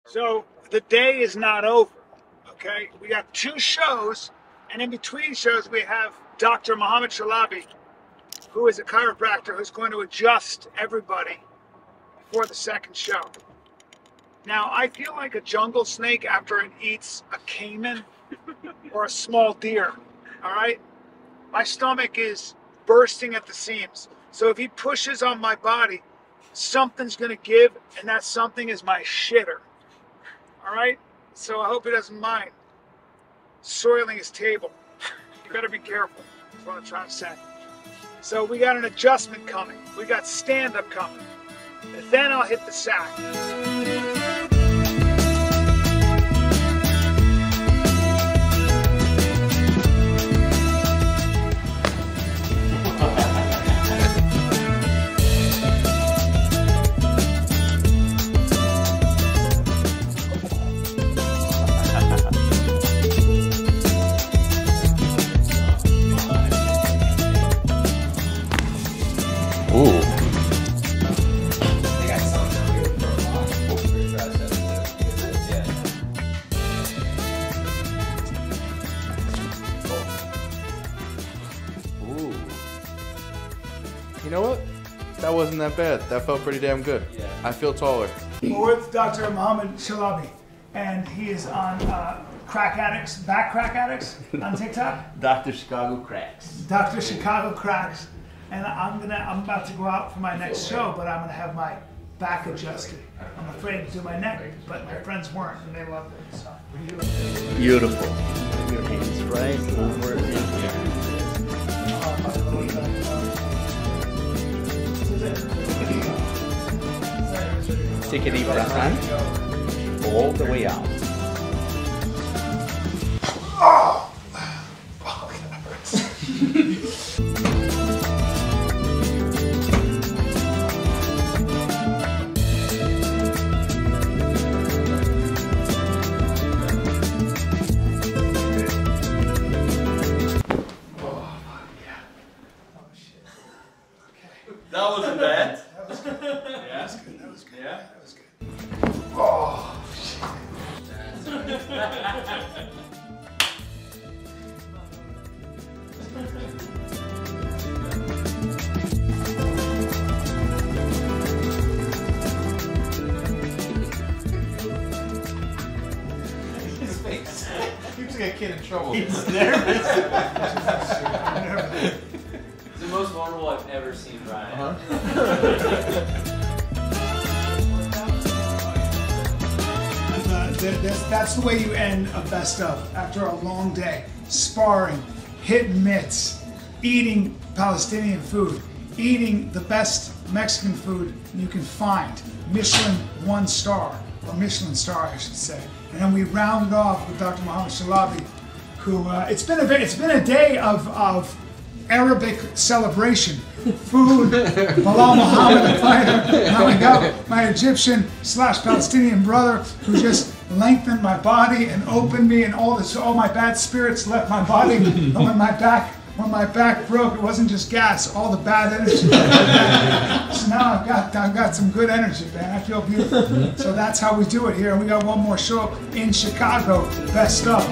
So the day is not over, okay? We got 2 shows, and in between shows we have Dr. Mohammed Shalabi, who is a chiropractor who's going to adjust everybody before the second show. Now, I feel like a jungle snake after it eats a caiman or a small deer, all right? My stomach is bursting at the seams. So if he pushes on my body, something's gonna give, and that something is my shitter. All right? So I hope he doesn't mind soiling his table. You better be careful, that's what I'm trying to say. So we got an adjustment coming. We got stand-up coming. And then I'll hit the sack. Ooh. Ooh. You know what? That wasn't that bad. That felt pretty damn good. Yeah. I feel taller. We're with Dr. Mohammed Shalabi, and he is on crack addicts, back crack addicts on TikTok. Dr. Chicago Cracks. Dr. Chicago Cracks. And I'm about to go out for my next show, but I'm gonna have my back adjusted. I'm afraid to do my neck, but my friends weren't, and they loved it. So Beautiful. Your hands right over in here. Take a deep breath in. All the way out. oh, that hurts. That wasn't bad. That was good. Yeah. That was good. That was good. Yeah. That was good. Oh, shit. His face. Keeps getting a kid in trouble. He's nervous. It's the most vulnerable I've ever seen Ryan. That's the way you end a best of after a long day. Sparring, hitting mitts, eating Palestinian food, eating the best Mexican food you can find. Michelin 1 star, or Michelin star I should say. And then we round off with Dr. Mohammed Shalabi, who, it's been a day of Arabic celebration. Food, Bilal Muhammad, the fighter. Now I got my Egyptian/Palestinian brother who just lengthened my body and opened me, and all my bad spirits left my body. And when my back broke, it wasn't just gas, all the bad energy. So now I've got some good energy, man. I feel beautiful. So that's how we do it here. We got one more show in Chicago. Best of.